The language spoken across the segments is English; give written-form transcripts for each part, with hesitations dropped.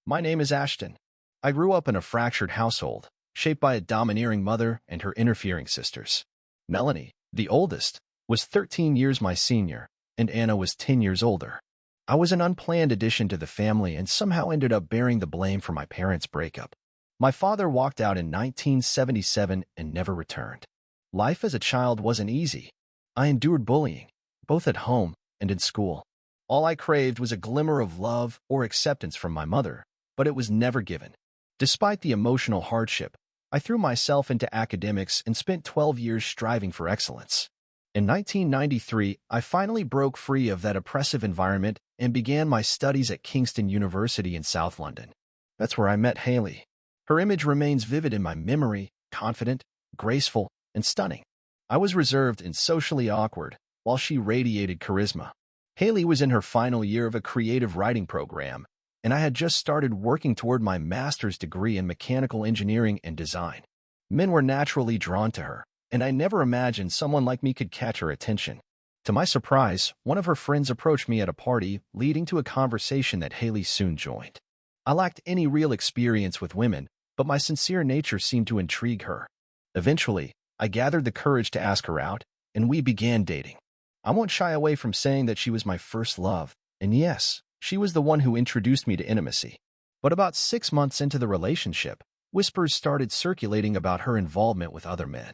My name is Ashton. I grew up in a fractured household, shaped by a domineering mother and her interfering sisters. Melanie, the oldest, was 13 years my senior, and Anna was 10 years older. I was an unplanned addition to the family and somehow ended up bearing the blame for my parents' breakup. My father walked out in 1977 and never returned. Life as a child wasn't easy. I endured bullying, both at home and in school. All I craved was a glimmer of love or acceptance from my mother, but it was never given. Despite the emotional hardship, I threw myself into academics and spent 12 years striving for excellence. In 1993, I finally broke free of that oppressive environment and began my studies at Kingston University in South London. That's where I met Haley. Her image remains vivid in my memory, confident, graceful, and stunning. I was reserved and socially awkward, while she radiated charisma. Haley was in her final year of a creative writing program, and I had just started working toward my master's degree in mechanical engineering and design. Men were naturally drawn to her, and I never imagined someone like me could catch her attention. To my surprise, one of her friends approached me at a party, leading to a conversation that Haley soon joined. I lacked any real experience with women, but my sincere nature seemed to intrigue her. Eventually, I gathered the courage to ask her out, and we began dating. I won't shy away from saying that she was my first love, and yes, she was the one who introduced me to intimacy. But about 6 months into the relationship, whispers started circulating about her involvement with other men.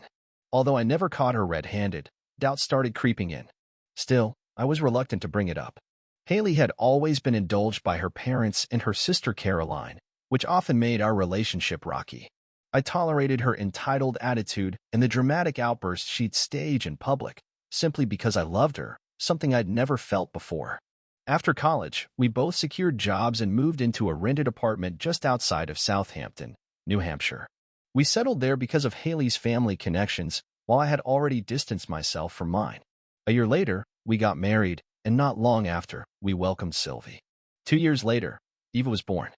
Although I never caught her red-handed, doubts started creeping in. Still, I was reluctant to bring it up. Haley had always been indulged by her parents and her sister Caroline, which often made our relationship rocky. I tolerated her entitled attitude and the dramatic outbursts she'd stage in public, simply because I loved her, something I'd never felt before. After college, we both secured jobs and moved into a rented apartment just outside of Southampton, New Hampshire. We settled there because of Haley's family connections, while I had already distanced myself from mine. A year later, we got married, and not long after, we welcomed Sylvie. 2 years later, Eva was born.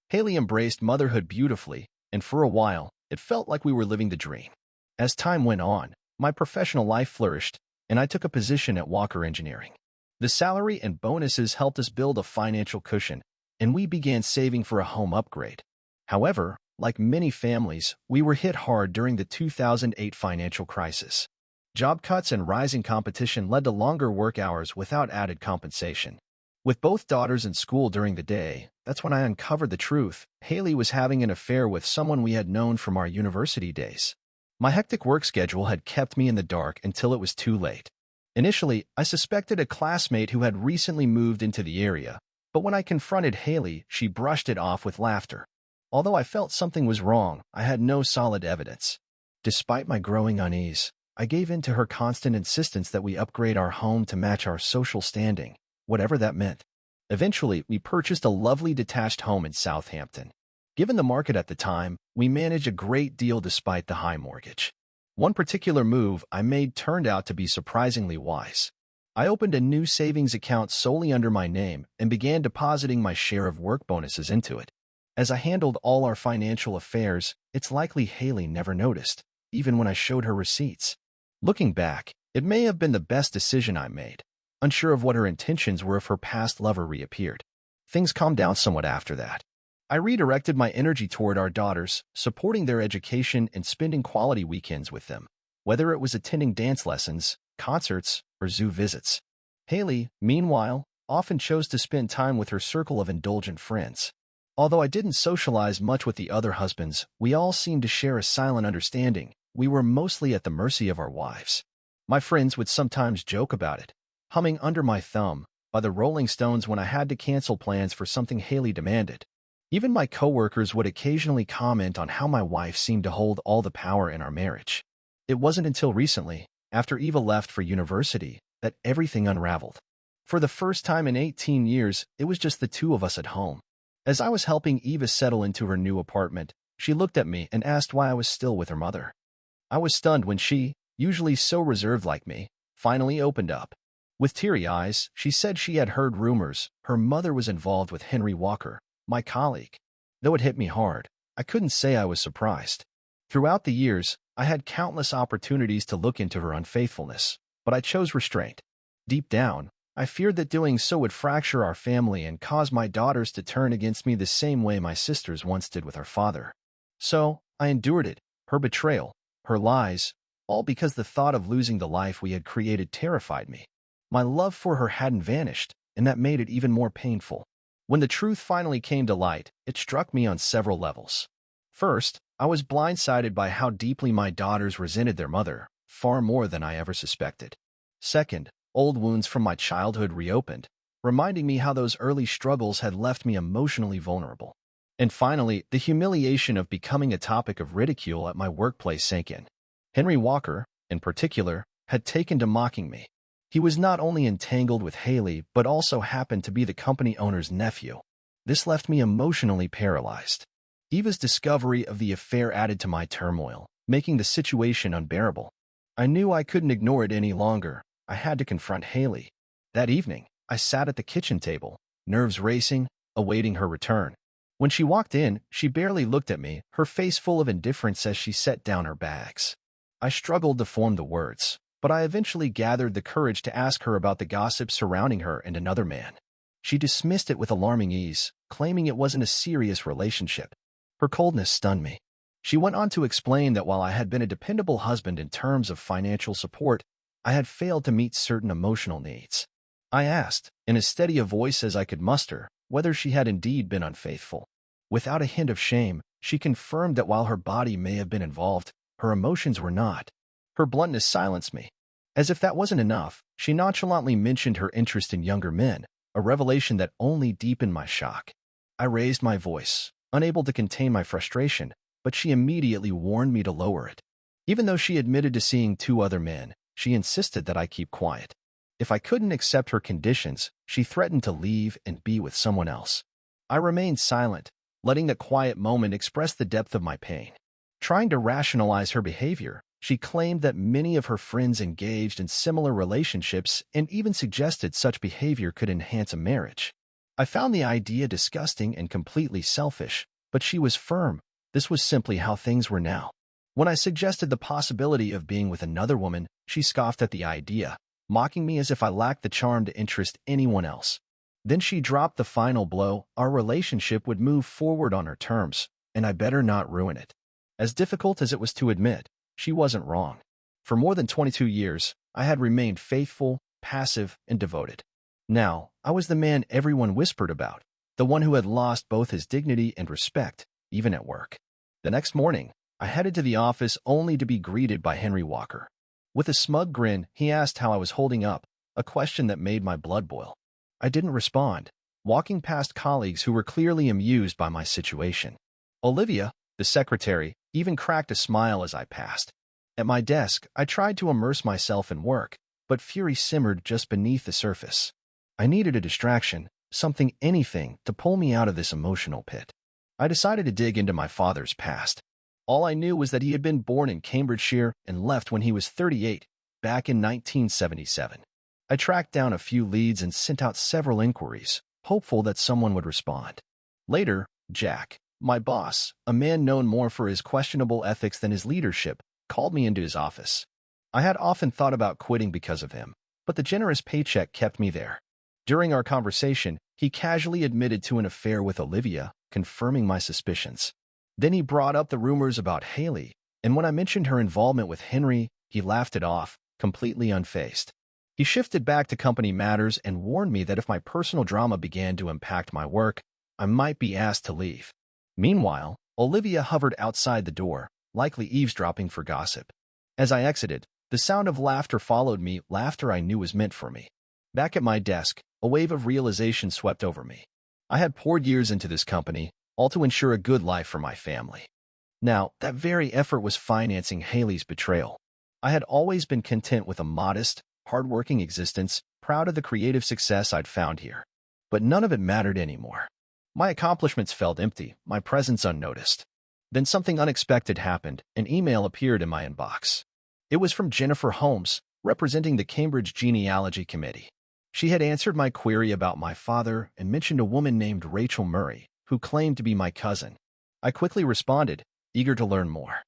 Haley embraced motherhood beautifully, and for a while, it felt like we were living the dream. As time went on, my professional life flourished, and I took a position at Walker Engineering. The salary and bonuses helped us build a financial cushion, and we began saving for a home upgrade. However, like many families, we were hit hard during the 2008 financial crisis. Job cuts and rising competition led to longer work hours without added compensation. With both daughters in school during the day, that's when I uncovered the truth. Haley was having an affair with someone we had known from our university days. My hectic work schedule had kept me in the dark until it was too late. Initially, I suspected a classmate who had recently moved into the area, but when I confronted Haley, she brushed it off with laughter. Although I felt something was wrong, I had no solid evidence. Despite my growing unease, I gave in to her constant insistence that we upgrade our home to match our social standing, whatever that meant. Eventually, we purchased a lovely detached home in Southampton. Given the market at the time, we managed a great deal despite the high mortgage. One particular move I made turned out to be surprisingly wise. I opened a new savings account solely under my name and began depositing my share of work bonuses into it. As I handled all our financial affairs, it's likely Haley never noticed, even when I showed her receipts. Looking back, it may have been the best decision I made, unsure of what her intentions were if her past lover reappeared. Things calmed down somewhat after that. I redirected my energy toward our daughters, supporting their education and spending quality weekends with them, whether it was attending dance lessons, concerts, or zoo visits. Haley, meanwhile, often chose to spend time with her circle of indulgent friends. Although I didn't socialize much with the other husbands, we all seemed to share a silent understanding. We were mostly at the mercy of our wives. My friends would sometimes joke about it, humming Under My Thumb by the Rolling Stones when I had to cancel plans for something Haley demanded. Even my coworkers would occasionally comment on how my wife seemed to hold all the power in our marriage. It wasn't until recently, after Eva left for university, that everything unraveled. For the first time in 18 years, it was just the two of us at home. As I was helping Eva settle into her new apartment, she looked at me and asked why I was still with her mother. I was stunned when she, usually so reserved like me, finally opened up. With teary eyes, she said she had heard rumors her mother was involved with Henry Walker, my colleague. Though it hit me hard, I couldn't say I was surprised. Throughout the years, I had countless opportunities to look into her unfaithfulness, but I chose restraint. Deep down, I feared that doing so would fracture our family and cause my daughters to turn against me the same way my sisters once did with our father. So, I endured it, her betrayal, her lies, all because the thought of losing the life we had created terrified me. My love for her hadn't vanished, and that made it even more painful. When the truth finally came to light, it struck me on several levels. First, I was blindsided by how deeply my daughters resented their mother, far more than I ever suspected. Second, old wounds from my childhood reopened, reminding me how those early struggles had left me emotionally vulnerable. And finally, the humiliation of becoming a topic of ridicule at my workplace sank in. Henry Walker, in particular, had taken to mocking me. He was not only entangled with Haley, but also happened to be the company owner's nephew. This left me emotionally paralyzed. Eva's discovery of the affair added to my turmoil, making the situation unbearable. I knew I couldn't ignore it any longer. I had to confront Haley. That evening, I sat at the kitchen table, nerves racing, awaiting her return. When she walked in, she barely looked at me, her face full of indifference as she set down her bags. I struggled to form the words, but I eventually gathered the courage to ask her about the gossip surrounding her and another man. She dismissed it with alarming ease, claiming it wasn't a serious relationship. Her coldness stunned me. She went on to explain that while I had been a dependable husband in terms of financial support, I had failed to meet certain emotional needs. I asked, in as steady a voice as I could muster, whether she had indeed been unfaithful. Without a hint of shame, she confirmed that while her body may have been involved, her emotions were not. Her bluntness silenced me. As if that wasn't enough, she nonchalantly mentioned her interest in younger men, a revelation that only deepened my shock. I raised my voice, unable to contain my frustration, but she immediately warned me to lower it. Even though she admitted to seeing 2 other men, she insisted that I keep quiet. If I couldn't accept her conditions, she threatened to leave and be with someone else. I remained silent, letting the quiet moment express the depth of my pain. Trying to rationalize her behavior, she claimed that many of her friends engaged in similar relationships and even suggested such behavior could enhance a marriage. I found the idea disgusting and completely selfish, but she was firm. This was simply how things were now. When I suggested the possibility of being with another woman, she scoffed at the idea, mocking me as if I lacked the charm to interest anyone else. Then she dropped the final blow: our relationship would move forward on her terms, and I better not ruin it. As difficult as it was to admit, she wasn't wrong. For more than 22 years, I had remained faithful, passive, and devoted. Now, I was the man everyone whispered about, the one who had lost both his dignity and respect, even at work. The next morning, I headed to the office only to be greeted by Henry Walker. With a smug grin, he asked how I was holding up, a question that made my blood boil. I didn't respond, walking past colleagues who were clearly amused by my situation. Olivia, the secretary, even cracked a smile as I passed. At my desk, I tried to immerse myself in work, but fury simmered just beneath the surface. I needed a distraction, anything, to pull me out of this emotional pit. I decided to dig into my father's past. All I knew was that he had been born in Cambridgeshire and left when he was 38, back in 1977. I tracked down a few leads and sent out several inquiries, hopeful that someone would respond. Later, Jack, my boss, a man known more for his questionable ethics than his leadership, called me into his office. I had often thought about quitting because of him, but the generous paycheck kept me there. During our conversation, he casually admitted to an affair with Olivia, confirming my suspicions. Then he brought up the rumors about Haley, and when I mentioned her involvement with Henry, he laughed it off, completely unfazed. He shifted back to company matters and warned me that if my personal drama began to impact my work, I might be asked to leave. Meanwhile, Olivia hovered outside the door, likely eavesdropping for gossip. As I exited, the sound of laughter followed me, laughter I knew was meant for me. Back at my desk, a wave of realization swept over me. I had poured years into this company, all to ensure a good life for my family. Now, that very effort was financing Haley's betrayal. I had always been content with a modest, hard-working existence, proud of the creative success I'd found here. But none of it mattered anymore. My accomplishments felt empty, my presence unnoticed. Then something unexpected happened. An email appeared in my inbox. It was from Jennifer Holmes, representing the Cambridge Genealogy Committee. She had answered my query about my father and mentioned a woman named Rachel Murray, who claimed to be my cousin. I quickly responded, eager to learn more.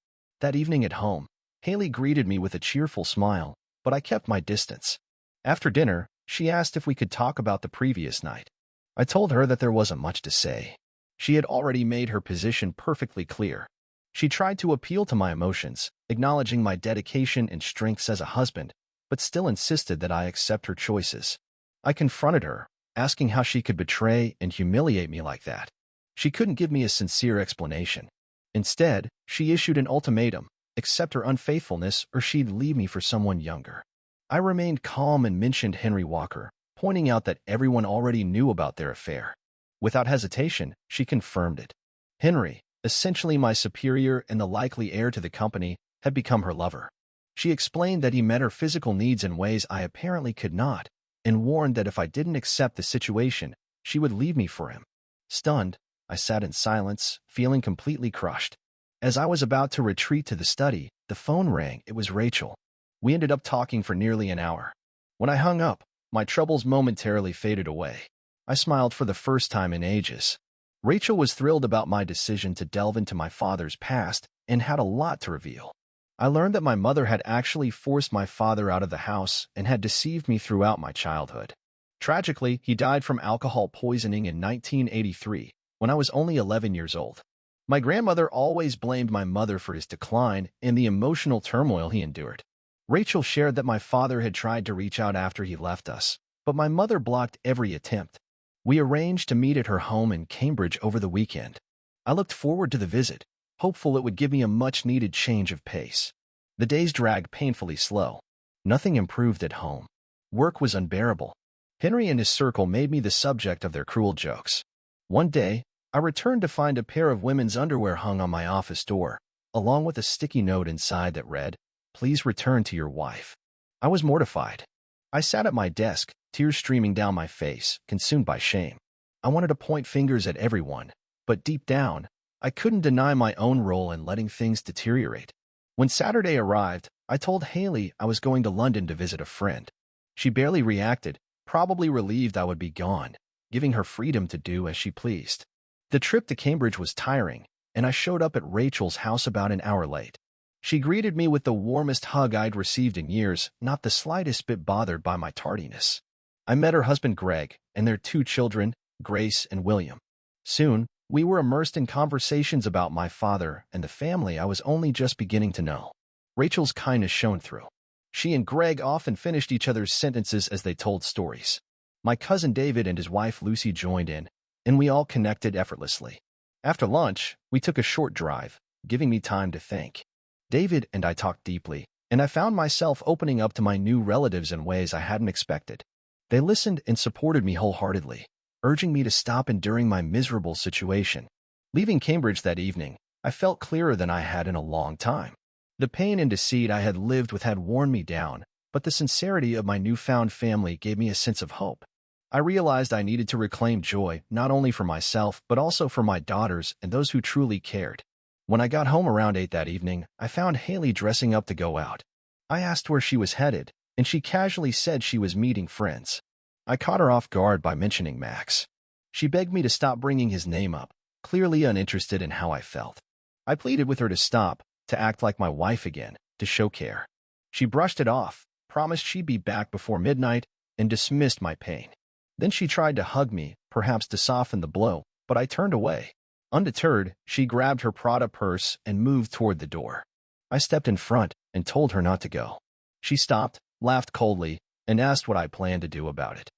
That evening at home, Haley greeted me with a cheerful smile, but I kept my distance. After dinner, She asked if we could talk about the previous night. I told her that there wasn't much to say. She had already made her position perfectly clear. She tried to appeal to my emotions, acknowledging my dedication and strengths as a husband, but still insisted that I accept her choices. I confronted her, asking how she could betray and humiliate me like that. She couldn't give me a sincere explanation. Instead, she issued an ultimatum: accept her unfaithfulness or she'd leave me for someone younger. I remained calm and mentioned Henry Walker, pointing out that everyone already knew about their affair. Without hesitation, she confirmed it. Henry, essentially my superior and the likely heir to the company, had become her lover. She explained that he met her physical needs in ways I apparently could not, and warned that if I didn't accept the situation, she would leave me for him. Stunned, I sat in silence, feeling completely crushed. As I was about to retreat to the study, the phone rang. It was Rachel. We ended up talking for nearly an hour. When I hung up, my troubles momentarily faded away. I smiled for the first time in ages. Rachel was thrilled about my decision to delve into my father's past and had a lot to reveal. I learned that my mother had actually forced my father out of the house and had deceived me throughout my childhood. Tragically, he died from alcohol poisoning in 1983, when I was only 11 years old. My grandmother always blamed my mother for his decline and the emotional turmoil he endured. Rachel shared that my father had tried to reach out after he left us, but my mother blocked every attempt. We arranged to meet at her home in Cambridge over the weekend. I looked forward to the visit, hopeful it would give me a much-needed change of pace. The days dragged painfully slow. Nothing improved at home. Work was unbearable. Henry and his circle made me the subject of their cruel jokes. One day, I returned to find a pair of women's underwear hung on my office door, along with a sticky note inside that read, "Please return to your wife." I was mortified. I sat at my desk, tears streaming down my face, consumed by shame. I wanted to point fingers at everyone, but deep down, I couldn't deny my own role in letting things deteriorate. When Saturday arrived, I told Haley I was going to London to visit a friend. She barely reacted, probably relieved I would be gone, giving her freedom to do as she pleased. The trip to Cambridge was tiring, and I showed up at Rachel's house about an hour late. She greeted me with the warmest hug I'd received in years, not the slightest bit bothered by my tardiness. I met her husband Greg and their 2 children, Grace and William. Soon, we were immersed in conversations about my father and the family I was only just beginning to know. Rachel's kindness shone through. She and Greg often finished each other's sentences as they told stories. My cousin David and his wife Lucy joined in, and we all connected effortlessly. After lunch, we took a short drive, giving me time to think. David and I talked deeply, and I found myself opening up to my new relatives in ways I hadn't expected. They listened and supported me wholeheartedly, urging me to stop enduring my miserable situation. Leaving Cambridge that evening, I felt clearer than I had in a long time. The pain and deceit I had lived with had worn me down, but the sincerity of my newfound family gave me a sense of hope. I realized I needed to reclaim joy not only for myself but also for my daughters and those who truly cared. When I got home around 8 that evening, I found Haley dressing up to go out. I asked where she was headed, and she casually said she was meeting friends. I caught her off guard by mentioning Max. She begged me to stop bringing his name up, clearly uninterested in how I felt. I pleaded with her to stop, to act like my wife again, to show care. She brushed it off, promised she'd be back before midnight, and dismissed my pain. Then she tried to hug me, perhaps to soften the blow, but I turned away. Undeterred, she grabbed her Prada purse and moved toward the door. I stepped in front and told her not to go. She stopped, laughed coldly, and asked what I planned to do about it.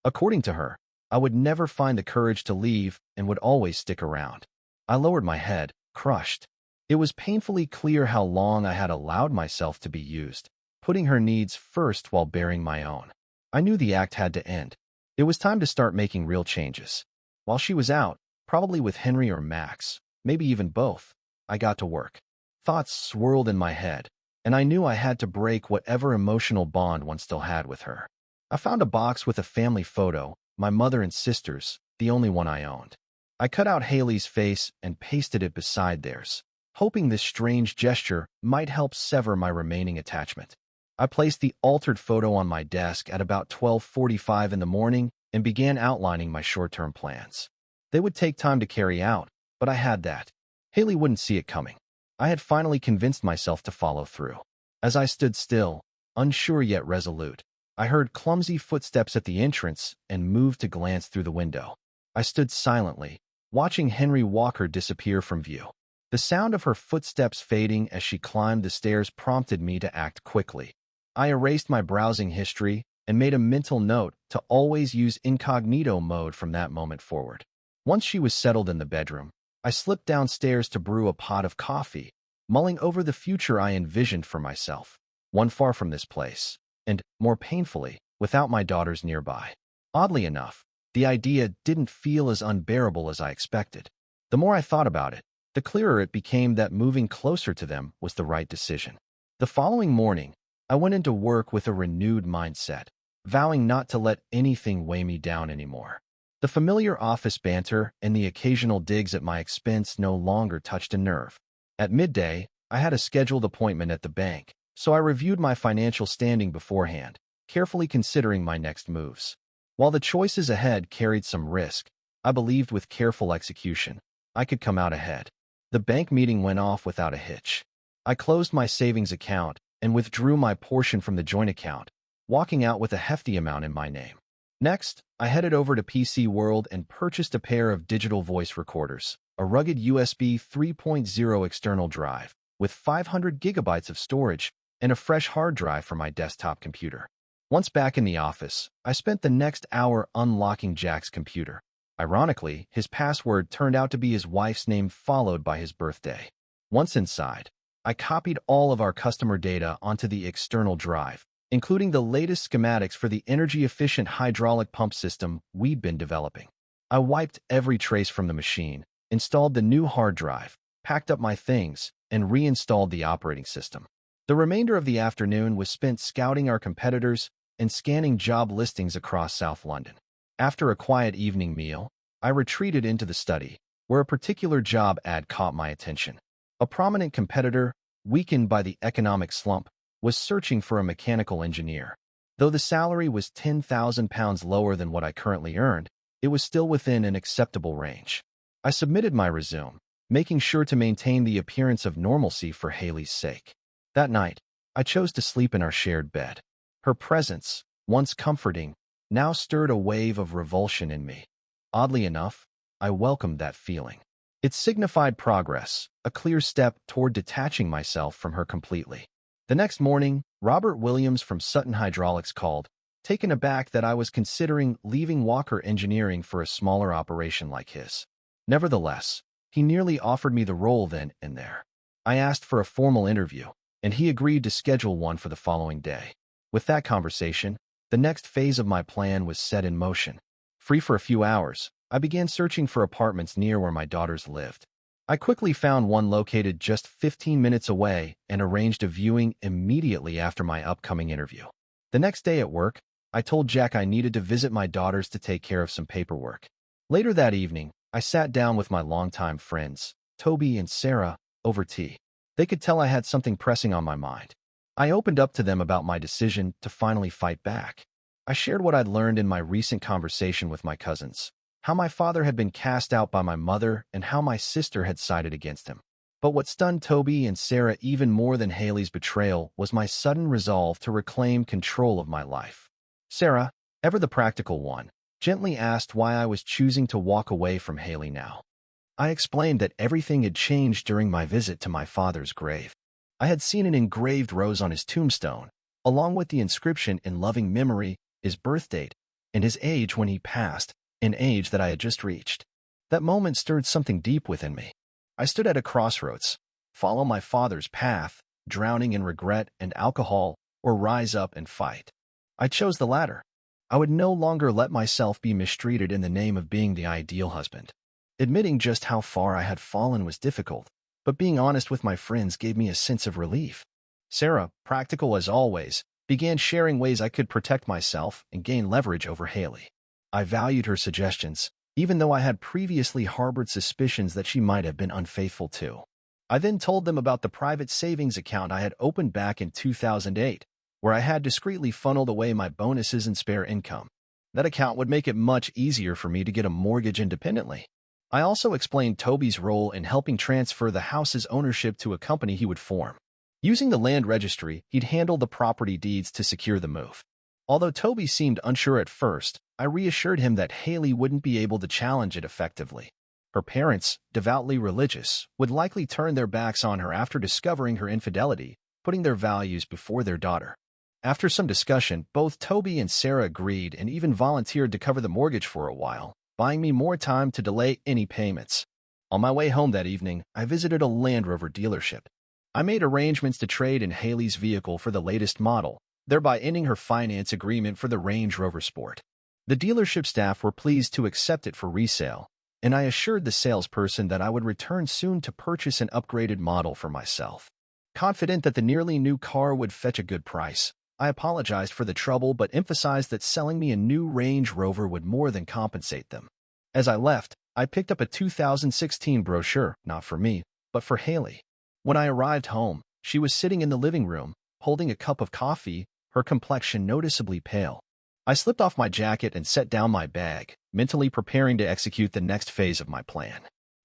According to her, I would never find the courage to leave and would always stick around. I lowered my head, crushed. It was painfully clear how long I had allowed myself to be used, putting her needs first while bearing my own. I knew the act had to end. It was time to start making real changes. While she was out, probably with Henry or Max, maybe even both, I got to work. Thoughts swirled in my head, and I knew I had to break whatever emotional bond one still had with her. I found a box with a family photo, my mother and sisters, the only one I owned. I cut out Haley's face and pasted it beside theirs, hoping this strange gesture might help sever my remaining attachment. I placed the altered photo on my desk at about 12:45 in the morning and began outlining my short-term plans. They would take time to carry out, but I had that. Haley wouldn't see it coming. I had finally convinced myself to follow through. As I stood still, unsure yet resolute, I heard clumsy footsteps at the entrance and moved to glance through the window. I stood silently, watching Henry Walker disappear from view. The sound of her footsteps fading as she climbed the stairs prompted me to act quickly. I erased my browsing history and made a mental note to always use incognito mode from that moment forward. Once she was settled in the bedroom, I slipped downstairs to brew a pot of coffee, mulling over the future I envisioned for myself, one far from this place, and, more painfully, without my daughters nearby. Oddly enough, the idea didn't feel as unbearable as I expected. The more I thought about it, the clearer it became that moving closer to them was the right decision. The following morning, I went into work with a renewed mindset, vowing not to let anything weigh me down anymore. The familiar office banter and the occasional digs at my expense no longer touched a nerve. At midday, I had a scheduled appointment at the bank, so I reviewed my financial standing beforehand, carefully considering my next moves. While the choices ahead carried some risk, I believed with careful execution, I could come out ahead. The bank meeting went off without a hitch. I closed my savings account and withdrew my portion from the joint account, walking out with a hefty amount in my name. Next, I headed over to PC World and purchased a pair of digital voice recorders, a rugged USB 3.0 external drive, with 500 gigabytes of storage, and a fresh hard drive for my desktop computer. Once back in the office, I spent the next hour unlocking Jack's computer. Ironically, his password turned out to be his wife's name followed by his birthday. Once inside, I copied all of our customer data onto the external drive, including the latest schematics for the energy-efficient hydraulic pump system we'd been developing. I wiped every trace from the machine, installed the new hard drive, packed up my things, and reinstalled the operating system. The remainder of the afternoon was spent scouting our competitors and scanning job listings across South London. After a quiet evening meal, I retreated into the study, where a particular job ad caught my attention. A prominent competitor, weakened by the economic slump, was searching for a mechanical engineer. Though the salary was £10,000 lower than what I currently earned, it was still within an acceptable range. I submitted my resume, making sure to maintain the appearance of normalcy for Haley's sake. That night, I chose to sleep in our shared bed. Her presence, once comforting, now stirred a wave of revulsion in me. Oddly enough, I welcomed that feeling. It signified progress, a clear step toward detaching myself from her completely. The next morning, Robert Williams from Sutton Hydraulics called, taken aback that I was considering leaving Walker Engineering for a smaller operation like his. Nevertheless, he nearly offered me the role then and there. I asked for a formal interview, and he agreed to schedule one for the following day. With that conversation, the next phase of my plan was set in motion. Free for a few hours, I began searching for apartments near where my daughters lived. I quickly found one located just 15 minutes away and arranged a viewing immediately after my upcoming interview. The next day at work, I told Jack I needed to visit my daughters to take care of some paperwork. Later that evening, I sat down with my longtime friends, Toby and Sarah, over tea. They could tell I had something pressing on my mind. I opened up to them about my decision to finally fight back. I shared what I'd learned in my recent conversation with my cousins, how my father had been cast out by my mother and how my sister had sided against him. But what stunned Toby and Sarah even more than Haley's betrayal was my sudden resolve to reclaim control of my life. Sarah, ever the practical one, gently asked why I was choosing to walk away from Haley now. I explained that everything had changed during my visit to my father's grave. I had seen an engraved rose on his tombstone, along with the inscription in loving memory, his birth date, and his age when he passed, an age that I had just reached. That moment stirred something deep within me. I stood at a crossroads: follow my father's path, drowning in regret and alcohol, or rise up and fight. I chose the latter. I would no longer let myself be mistreated in the name of being the ideal husband. Admitting just how far I had fallen was difficult, but being honest with my friends gave me a sense of relief. Sarah, practical as always, began sharing ways I could protect myself and gain leverage over Haley. I valued her suggestions, even though I had previously harbored suspicions that she might have been unfaithful too. I then told them about the private savings account I had opened back in 2008, where I had discreetly funneled away my bonuses and spare income. That account would make it much easier for me to get a mortgage independently. I also explained Toby's role in helping transfer the house's ownership to a company he would form. Using the land registry, he'd handle the property deeds to secure the move. Although Toby seemed unsure at first, I reassured him that Haley wouldn't be able to challenge it effectively. Her parents, devoutly religious, would likely turn their backs on her after discovering her infidelity, putting their values before their daughter. After some discussion, both Toby and Sarah agreed and even volunteered to cover the mortgage for a while, buying me more time to delay any payments. On my way home that evening, I visited a Land Rover dealership. I made arrangements to trade in Haley's vehicle for the latest model, thereby ending her finance agreement for the Range Rover Sport. The dealership staff were pleased to accept it for resale, and I assured the salesperson that I would return soon to purchase an upgraded model for myself. Confident that the nearly new car would fetch a good price, I apologized for the trouble but emphasized that selling me a new Range Rover would more than compensate them. As I left, I picked up a 2016 brochure, not for me, but for Haley. When I arrived home, she was sitting in the living room, holding a cup of coffee, her complexion noticeably pale. I slipped off my jacket and set down my bag, mentally preparing to execute the next phase of my plan.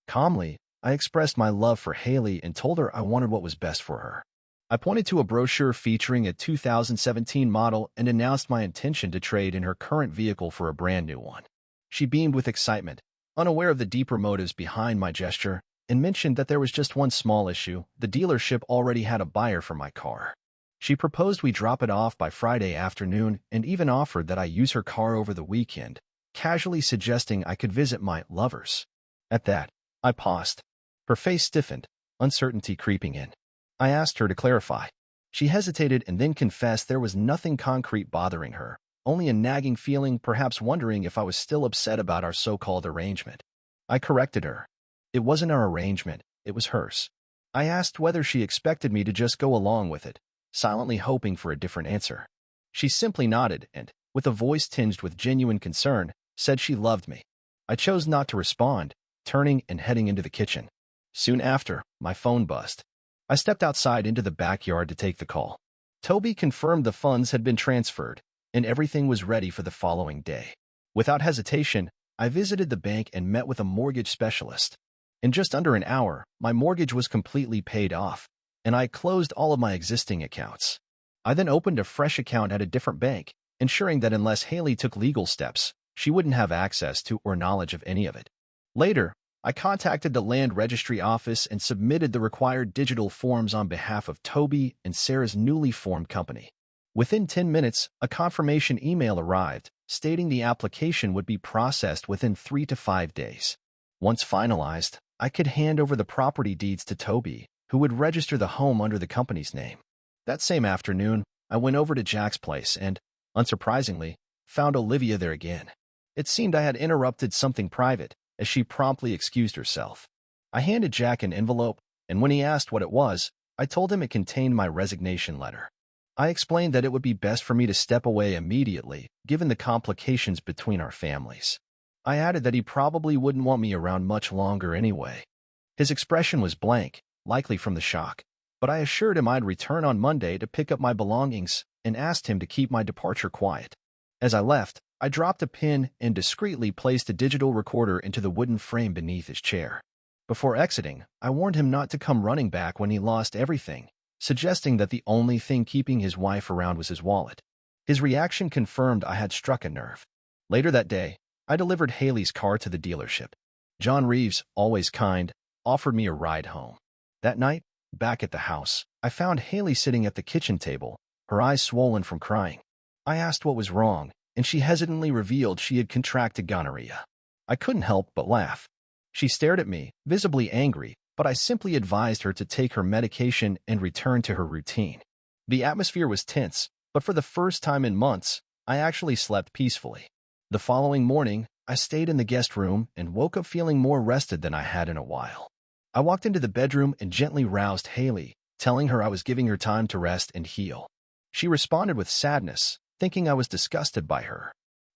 Calmly, I expressed my love for Haley and told her I wanted what was best for her. I pointed to a brochure featuring a 2017 model and announced my intention to trade in her current vehicle for a brand new one. She beamed with excitement, unaware of the deeper motives behind my gesture, and mentioned that there was just one small issue: the dealership already had a buyer for my car. She proposed we drop it off by Friday afternoon and even offered that I use her car over the weekend, casually suggesting I could visit my lovers. At that, I paused. Her face stiffened, uncertainty creeping in. I asked her to clarify. She hesitated and then confessed there was nothing concrete bothering her, only a nagging feeling, perhaps wondering if I was still upset about our so-called arrangement. I corrected her. It wasn't our arrangement, it was hers. I asked whether she expected me to just go along with it, silently hoping for a different answer. She simply nodded and, with a voice tinged with genuine concern, said she loved me. I chose not to respond, turning and heading into the kitchen. Soon after, my phone buzzed. I stepped outside into the backyard to take the call. Toby confirmed the funds had been transferred, and everything was ready for the following day. Without hesitation, I visited the bank and met with a mortgage specialist. In just under an hour, my mortgage was completely paid off, and I closed all of my existing accounts. I then opened a fresh account at a different bank, ensuring that unless Haley took legal steps, she wouldn't have access to or knowledge of any of it. Later, I contacted the land registry office and submitted the required digital forms on behalf of Toby and Sarah's newly formed company. Within 10 minutes, a confirmation email arrived, stating the application would be processed within 3 to 5 days. Once finalized, I could hand over the property deeds to Toby, who would register the home under the company's name. That same afternoon, I went over to Jack's place and, unsurprisingly, found Olivia there again. It seemed I had interrupted something private, as she promptly excused herself. I handed Jack an envelope, and when he asked what it was, I told him it contained my resignation letter. I explained that it would be best for me to step away immediately, given the complications between our families. I added that he probably wouldn't want me around much longer anyway. His expression was blank, likely from the shock, but I assured him I'd return on Monday to pick up my belongings and asked him to keep my departure quiet. As I left, I dropped a pin and discreetly placed a digital recorder into the wooden frame beneath his chair. Before exiting, I warned him not to come running back when he lost everything, suggesting that the only thing keeping his wife around was his wallet. His reaction confirmed I had struck a nerve. Later that day, I delivered Haley's car to the dealership. John Reeves, always kind, offered me a ride home. That night, back at the house, I found Haley sitting at the kitchen table, her eyes swollen from crying. I asked what was wrong, and she hesitantly revealed she had contracted gonorrhea. I couldn't help but laugh. She stared at me, visibly angry, but I simply advised her to take her medication and return to her routine. The atmosphere was tense, but for the first time in months, I actually slept peacefully. The following morning, I stayed in the guest room and woke up feeling more rested than I had in a while. I walked into the bedroom and gently roused Haley, telling her I was giving her time to rest and heal. She responded with sadness, thinking I was disgusted by her.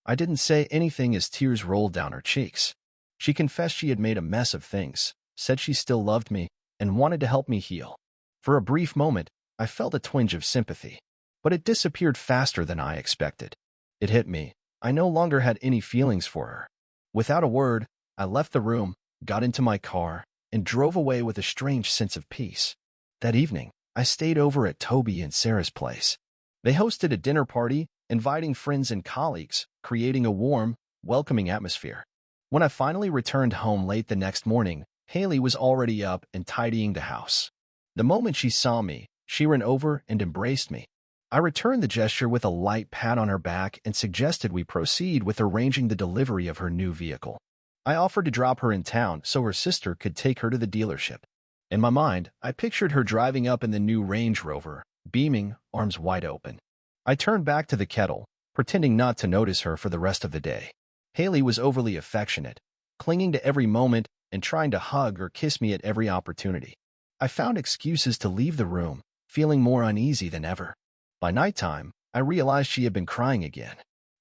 I didn't say anything as tears rolled down her cheeks. She confessed she had made a mess of things, said she still loved me, and wanted to help me heal. For a brief moment, I felt a twinge of sympathy, but it disappeared faster than I expected. It hit me. I no longer had any feelings for her. Without a word, I left the room, got into my car, and drove away with a strange sense of peace. That evening, I stayed over at Toby and Sarah's place. They hosted a dinner party, inviting friends and colleagues, creating a warm, welcoming atmosphere. When I finally returned home late the next morning, Haley was already up and tidying the house. The moment she saw me, she ran over and embraced me. I returned the gesture with a light pat on her back and suggested we proceed with arranging the delivery of her new vehicle. I offered to drop her in town so her sister could take her to the dealership. In my mind, I pictured her driving up in the new Range Rover, beaming, arms wide open. I turned back to the kettle, pretending not to notice her for the rest of the day. Haley was overly affectionate, clinging to every moment and trying to hug or kiss me at every opportunity. I found excuses to leave the room, feeling more uneasy than ever. By nighttime, I realized she had been crying again.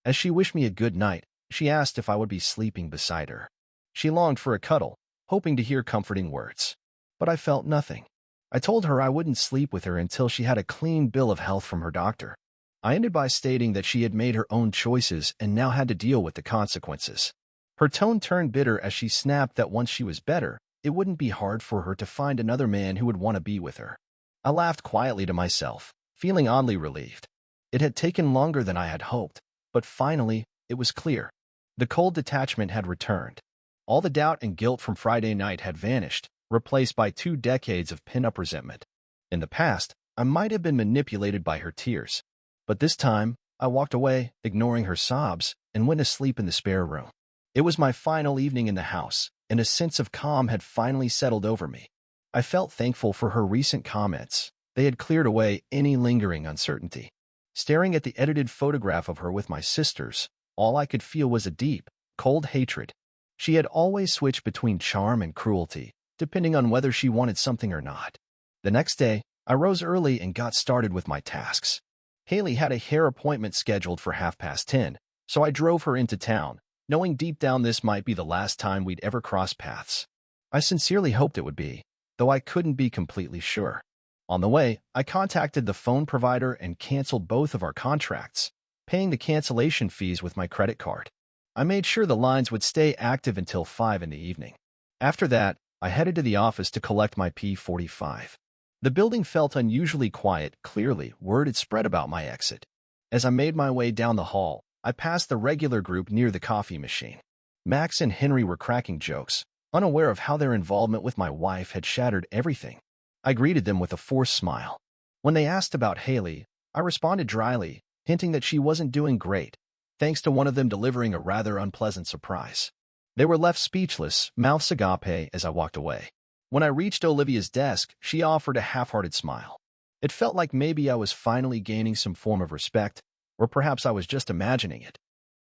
As she wished me a good night, she asked if I would be sleeping beside her. She longed for a cuddle, hoping to hear comforting words. But I felt nothing. I told her I wouldn't sleep with her until she had a clean bill of health from her doctor. I ended by stating that she had made her own choices and now had to deal with the consequences. Her tone turned bitter as she snapped that once she was better, it wouldn't be hard for her to find another man who would want to be with her. I laughed quietly to myself, feeling oddly relieved. It had taken longer than I had hoped, but finally, it was clear. The cold detachment had returned. All the doubt and guilt from Friday night had vanished, replaced by 2 decades of pin-up resentment. In the past, I might have been manipulated by her tears, but this time, I walked away, ignoring her sobs, and went to sleep in the spare room. It was my final evening in the house, and a sense of calm had finally settled over me. I felt thankful for her recent comments. They had cleared away any lingering uncertainty. Staring at the edited photograph of her with my sisters, all I could feel was a deep, cold hatred. She had always switched between charm and cruelty, depending on whether she wanted something or not. The next day, I rose early and got started with my tasks. Haley had a hair appointment scheduled for 10:30, so I drove her into town, knowing deep down this might be the last time we'd ever cross paths. I sincerely hoped it would be, though I couldn't be completely sure. On the way, I contacted the phone provider and canceled both of our contracts, paying the cancellation fees with my credit card. I made sure the lines would stay active until 5 in the evening. After that, I headed to the office to collect my P45. The building felt unusually quiet. Clearly, word had spread about my exit. As I made my way down the hall, I passed the regular group near the coffee machine. Max and Henry were cracking jokes, unaware of how their involvement with my wife had shattered everything. I greeted them with a forced smile. When they asked about Haley, I responded dryly, hinting that she wasn't doing great, thanks to one of them delivering a rather unpleasant surprise. They were left speechless, mouths agape, as I walked away. When I reached Olivia's desk, she offered a half-hearted smile. It felt like maybe I was finally gaining some form of respect, or perhaps I was just imagining it.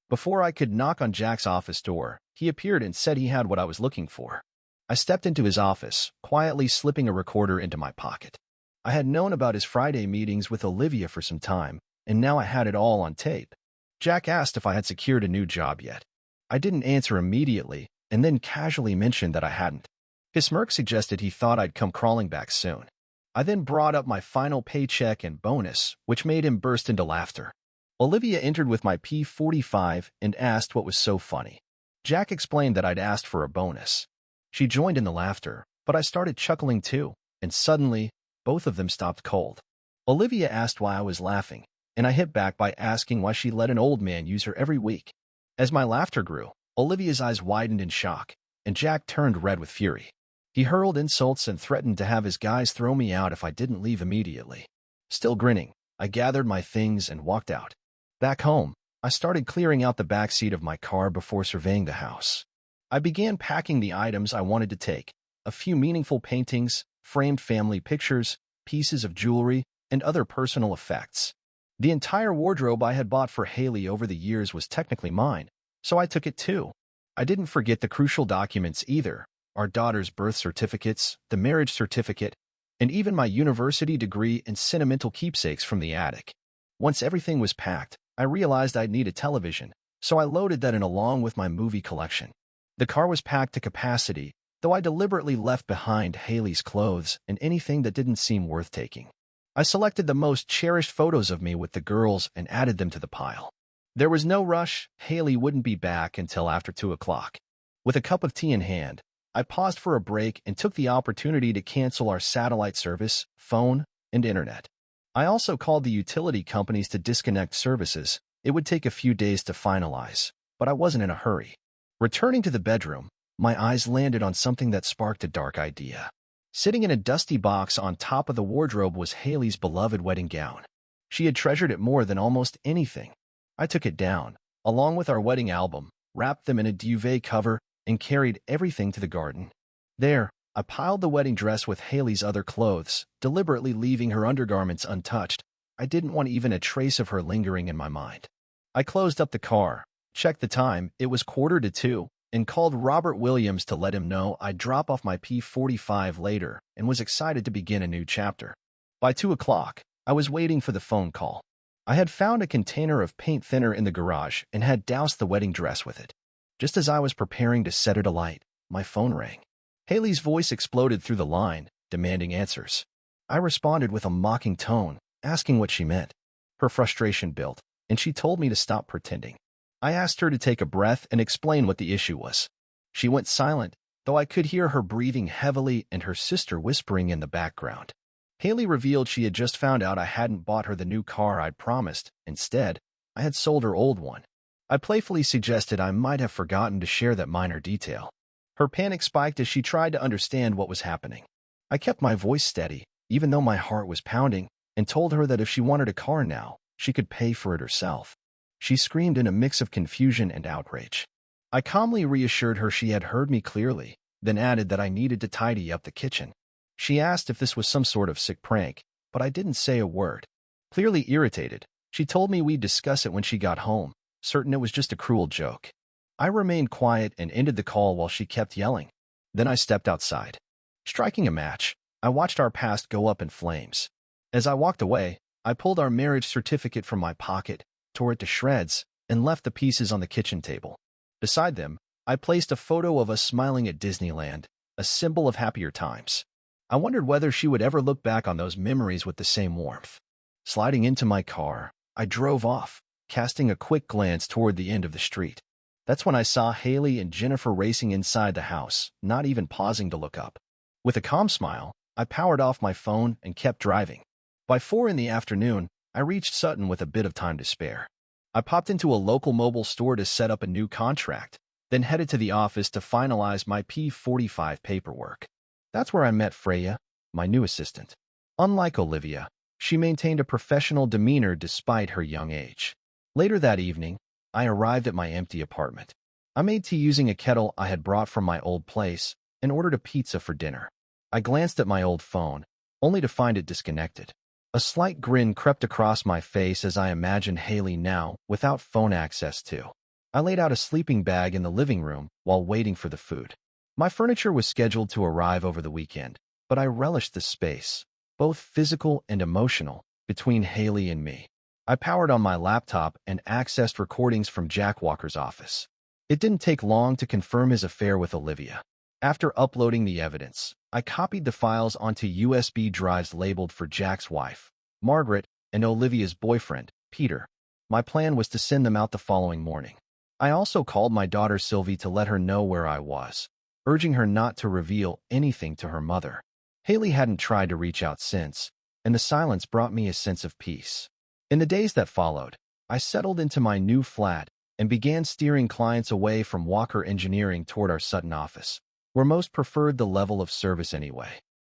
Before I could knock on Jack's office door, he appeared and said he had what I was looking for. I stepped into his office, quietly slipping a recorder into my pocket. I had known about his Friday meetings with Olivia for some time, and now I had it all on tape. Jack asked if I had secured a new job yet. I didn't answer immediately, and then casually mentioned that I hadn't. His smirk suggested he thought I'd come crawling back soon. I then brought up my final paycheck and bonus, which made him burst into laughter. Olivia entered with my P45 and asked what was so funny. Jack explained that I'd asked for a bonus. She joined in the laughter, but I started chuckling too, and suddenly, both of them stopped cold. Olivia asked why I was laughing, and I hit back by asking why she let an old man use her every week. As my laughter grew, Olivia's eyes widened in shock, and Jack turned red with fury. He hurled insults and threatened to have his guys throw me out if I didn't leave immediately. Still grinning, I gathered my things and walked out. Back home, I started clearing out the back seat of my car before surveying the house. I began packing the items I wanted to take, a few meaningful paintings, framed family pictures, pieces of jewelry, and other personal effects. The entire wardrobe I had bought for Haley over the years was technically mine, so I took it too. I didn't forget the crucial documents either, our daughter's birth certificates, the marriage certificate, and even my university degree and sentimental keepsakes from the attic. Once everything was packed, I realized I'd need a television, so I loaded that in along with my movie collection. The car was packed to capacity, though I deliberately left behind Haley's clothes and anything that didn't seem worth taking. I selected the most cherished photos of me with the girls and added them to the pile. There was no rush. Haley wouldn't be back until after 2 o'clock. With a cup of tea in hand, I paused for a break and took the opportunity to cancel our satellite service, phone, and internet. I also called the utility companies to disconnect services, It would take a few days to finalize, but I wasn't in a hurry. Returning to the bedroom, my eyes landed on something that sparked a dark idea. Sitting in a dusty box on top of the wardrobe was Haley's beloved wedding gown. She had treasured it more than almost anything. I took it down, along with our wedding album, wrapped them in a duvet cover, and carried everything to the garden. There, I piled the wedding dress with Haley's other clothes, deliberately leaving her undergarments untouched. I didn't want even a trace of her lingering in my mind. I closed up the car, checked the time, it was 1:45, and called Robert Williams to let him know I'd drop off my P45 later and was excited to begin a new chapter. By 2 o'clock, I was waiting for the phone call. I had found a container of paint thinner in the garage and had doused the wedding dress with it. Just as I was preparing to set it alight, my phone rang. Haley's voice exploded through the line, demanding answers. I responded with a mocking tone, asking what she meant. Her frustration built, and she told me to stop pretending. I asked her to take a breath and explain what the issue was. She went silent, though I could hear her breathing heavily and her sister whispering in the background. Haley revealed she had just found out I hadn't bought her the new car I'd promised. Instead, I had sold her old one. I playfully suggested I might have forgotten to share that minor detail. Her panic spiked as she tried to understand what was happening. I kept my voice steady, even though my heart was pounding, and told her that if she wanted a car now, she could pay for it herself. She screamed in a mix of confusion and outrage. I calmly reassured her she had heard me clearly, then added that I needed to tidy up the kitchen. She asked if this was some sort of sick prank, but I didn't say a word. Clearly irritated, she told me we'd discuss it when she got home, certain it was just a cruel joke. I remained quiet and ended the call while she kept yelling. Then I stepped outside. Striking a match, I watched our past go up in flames. As I walked away, I pulled our marriage certificate from my pocket, tore it to shreds, and left the pieces on the kitchen table. Beside them, I placed a photo of us smiling at Disneyland, a symbol of happier times. I wondered whether she would ever look back on those memories with the same warmth. Sliding into my car, I drove off, casting a quick glance toward the end of the street. That's when I saw Haley and Jennifer racing inside the house, not even pausing to look up. With a calm smile, I powered off my phone and kept driving. By 4 in the afternoon, I reached Sutton with a bit of time to spare. I popped into a local mobile store to set up a new contract, then headed to the office to finalize my P45 paperwork. That's where I met Freya, my new assistant. Unlike Olivia, she maintained a professional demeanor despite her young age. Later that evening, I arrived at my empty apartment. I made tea using a kettle I had brought from my old place and ordered a pizza for dinner. I glanced at my old phone, only to find it disconnected. A slight grin crept across my face as I imagined Haley now, without phone access too. I laid out a sleeping bag in the living room while waiting for the food. My furniture was scheduled to arrive over the weekend, but I relished the space, both physical and emotional, between Haley and me. I powered on my laptop and accessed recordings from Jack Walker's office. It didn't take long to confirm his affair with Olivia. After uploading the evidence, I copied the files onto USB drives labeled for Jack's wife, Margaret, and Olivia's boyfriend, Peter. My plan was to send them out the following morning. I also called my daughter Sylvie to let her know where I was, urging her not to reveal anything to her mother. Haley hadn't tried to reach out since, and the silence brought me a sense of peace. In the days that followed, I settled into my new flat and began steering clients away from Walker Engineering toward our Sutton office, where most preferred the level of service anyway.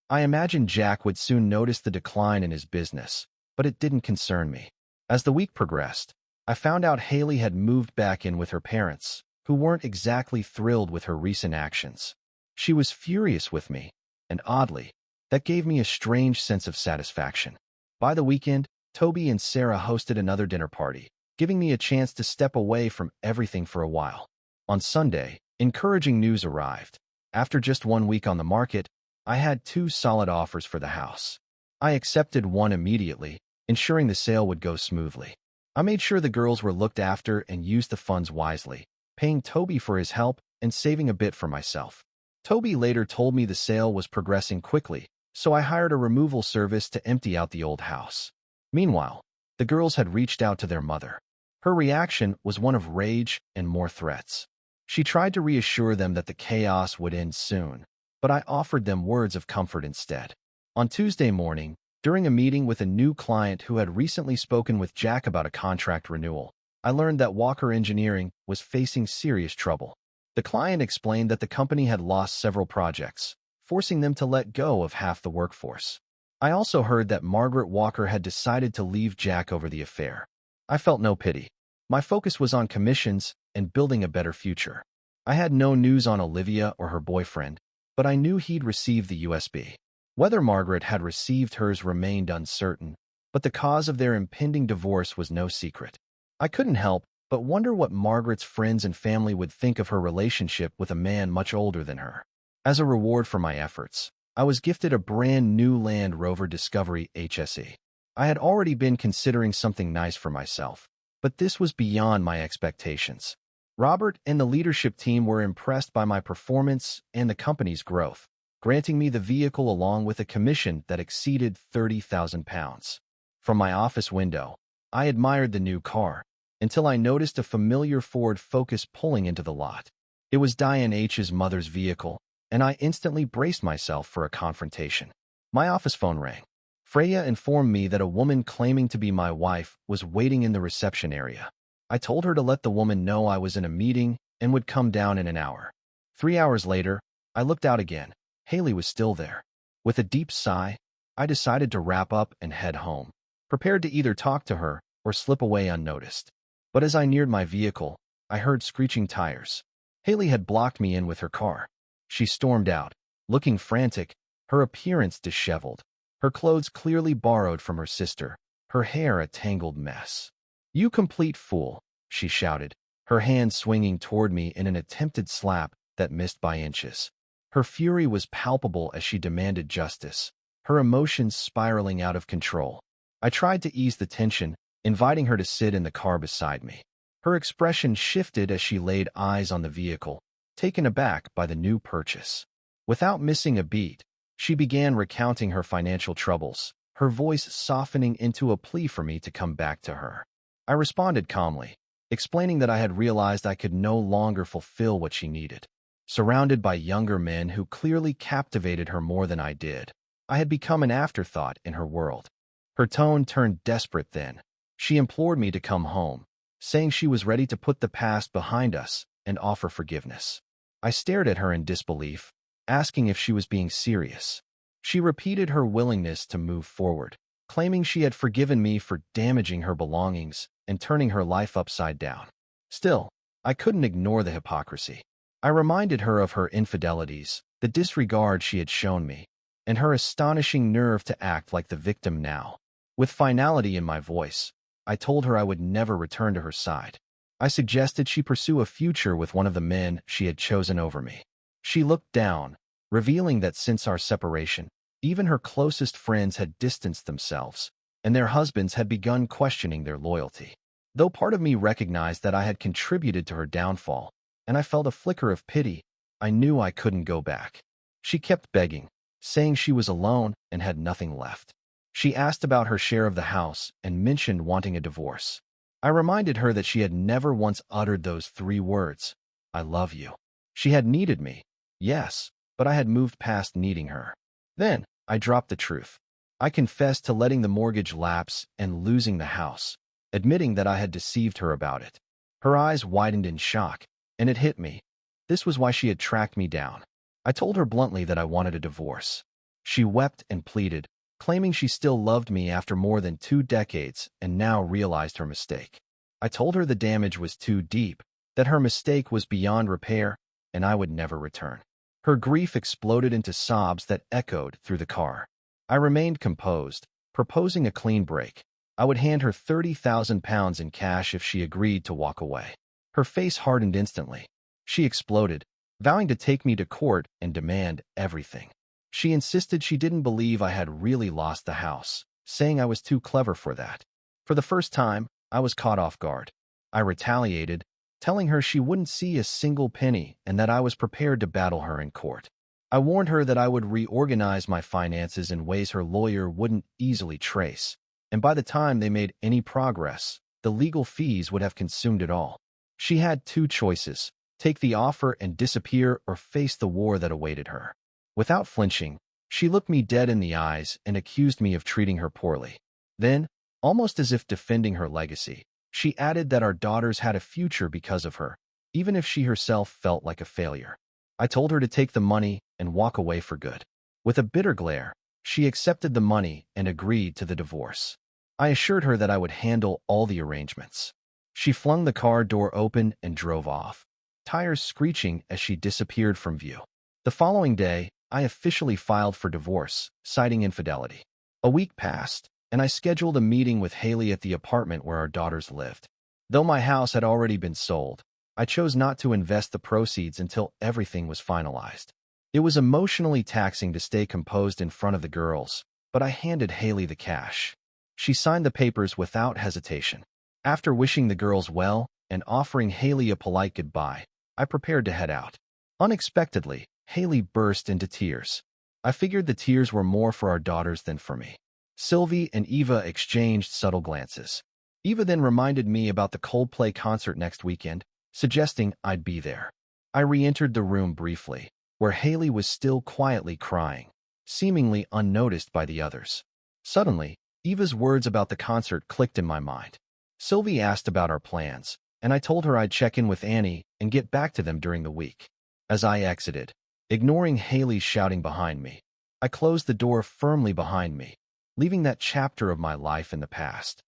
I imagined Jack would soon notice the decline in his business, but it didn't concern me. As the week progressed, I found out Haley had moved back in with her parents, who weren't exactly thrilled with her recent actions. She was furious with me, and oddly, that gave me a strange sense of satisfaction. By the weekend, Toby and Sarah hosted another dinner party, giving me a chance to step away from everything for a while. On Sunday, encouraging news arrived. After just 1 week on the market, I had 2 solid offers for the house. I accepted one immediately, ensuring the sale would go smoothly. I made sure the girls were looked after and used the funds wisely, paying Toby for his help and saving a bit for myself. Toby later told me the sale was progressing quickly, so I hired a removal service to empty out the old house. Meanwhile, the girls had reached out to their mother. Her reaction was one of rage and more threats. She tried to reassure them that the chaos would end soon, but I offered them words of comfort instead. On Tuesday morning, during a meeting with a new client who had recently spoken with Jack about a contract renewal, I learned that Walker Engineering was facing serious trouble. The client explained that the company had lost several projects, forcing them to let go of half the workforce. I also heard that Margaret Walker had decided to leave Jack over the affair. I felt no pity. My focus was on commissions and building a better future. I had no news on Olivia or her boyfriend, but I knew he'd received the USB. Whether Margaret had received hers remained uncertain, but the cause of their impending divorce was no secret. I couldn't help but wonder what Margaret's friends and family would think of her relationship with a man much older than her. As a reward for my efforts, I was gifted a brand new Land Rover Discovery HSE. I had already been considering something nice for myself, but this was beyond my expectations. Robert and the leadership team were impressed by my performance and the company's growth, granting me the vehicle along with a commission that exceeded £30,000. From my office window, I admired the new car, until I noticed a familiar Ford Focus pulling into the lot. It was Diane H's mother's vehicle, and I instantly braced myself for a confrontation. My office phone rang. Freya informed me that a woman claiming to be my wife was waiting in the reception area. I told her to let the woman know I was in a meeting and would come down in an hour. 3 hours later, I looked out again. Haley was still there. With a deep sigh, I decided to wrap up and head home, prepared to either talk to her or slip away unnoticed. But as I neared my vehicle, I heard screeching tires. Haley had blocked me in with her car. She stormed out, looking frantic, her appearance disheveled, her clothes clearly borrowed from her sister, her hair a tangled mess. "You complete fool," she shouted, her hand swinging toward me in an attempted slap that missed by inches. Her fury was palpable as she demanded justice, her emotions spiraling out of control. I tried to ease the tension, inviting her to sit in the car beside me. Her expression shifted as she laid eyes on the vehicle, taken aback by the new purchase. Without missing a beat, she began recounting her financial troubles, her voice softening into a plea for me to come back to her. I responded calmly, explaining that I had realized I could no longer fulfill what she needed. Surrounded by younger men who clearly captivated her more than I did, I had become an afterthought in her world. Her tone turned desperate then. She implored me to come home, saying she was ready to put the past behind us and offer forgiveness. I stared at her in disbelief, asking if she was being serious. She repeated her willingness to move forward, claiming she had forgiven me for damaging her belongings and turning her life upside down. Still, I couldn't ignore the hypocrisy. I reminded her of her infidelities, the disregard she had shown me, and her astonishing nerve to act like the victim now. With finality in my voice, I told her I would never return to her side. I suggested she pursue a future with one of the men she had chosen over me. She looked down, revealing that since our separation, even her closest friends had distanced themselves, and their husbands had begun questioning their loyalty. Though part of me recognized that I had contributed to her downfall, and I felt a flicker of pity, I knew I couldn't go back. She kept begging, saying she was alone and had nothing left. She asked about her share of the house and mentioned wanting a divorce. I reminded her that she had never once uttered those 3 words, "I love you." She had needed me, yes, but I had moved past needing her. Then, I dropped the truth. I confessed to letting the mortgage lapse and losing the house, admitting that I had deceived her about it. Her eyes widened in shock, and it hit me. This was why she had tracked me down. I told her bluntly that I wanted a divorce. She wept and pleaded, claiming she still loved me after more than 2 decades and now realized her mistake. I told her the damage was too deep, that her mistake was beyond repair, and I would never return. Her grief exploded into sobs that echoed through the car. I remained composed, proposing a clean break. I would hand her £30,000 in cash if she agreed to walk away. Her face hardened instantly. She exploded, vowing to take me to court and demand everything. She insisted she didn't believe I had really lost the house, saying I was too clever for that. For the first time, I was caught off guard. I retaliated, telling her she wouldn't see a single penny and that I was prepared to battle her in court. I warned her that I would reorganize my finances in ways her lawyer wouldn't easily trace, and by the time they made any progress, the legal fees would have consumed it all. She had 2 choices: take the offer and disappear or face the war that awaited her. Without flinching, she looked me dead in the eyes and accused me of treating her poorly. Then, almost as if defending her legacy, She added that our daughters had a future because of her, even if she herself felt like a failure. I told her to take the money and walk away for good. With a bitter glare, she accepted the money and agreed to the divorce. I assured her that I would handle all the arrangements. She flung the car door open and drove off, tires screeching as she disappeared from view. The following day, I officially filed for divorce, citing infidelity. A week passed, and I scheduled a meeting with Haley at the apartment where our daughters lived. Though my house had already been sold, I chose not to invest the proceeds until everything was finalized. It was emotionally taxing to stay composed in front of the girls, but I handed Haley the cash. She signed the papers without hesitation. After wishing the girls well and offering Haley a polite goodbye, I prepared to head out. Unexpectedly, Haley burst into tears. I figured the tears were more for our daughters than for me. Sylvie and Eva exchanged subtle glances. Eva then reminded me about the Coldplay concert next weekend, suggesting I'd be there. I re-entered the room briefly, where Haley was still quietly crying, seemingly unnoticed by the others. Suddenly, Eva's words about the concert clicked in my mind. Sylvie asked about our plans, and I told her I'd check in with Annie and get back to them during the week. As I exited, ignoring Haley's shouting behind me, I closed the door firmly behind me, leaving that chapter of my life in the past.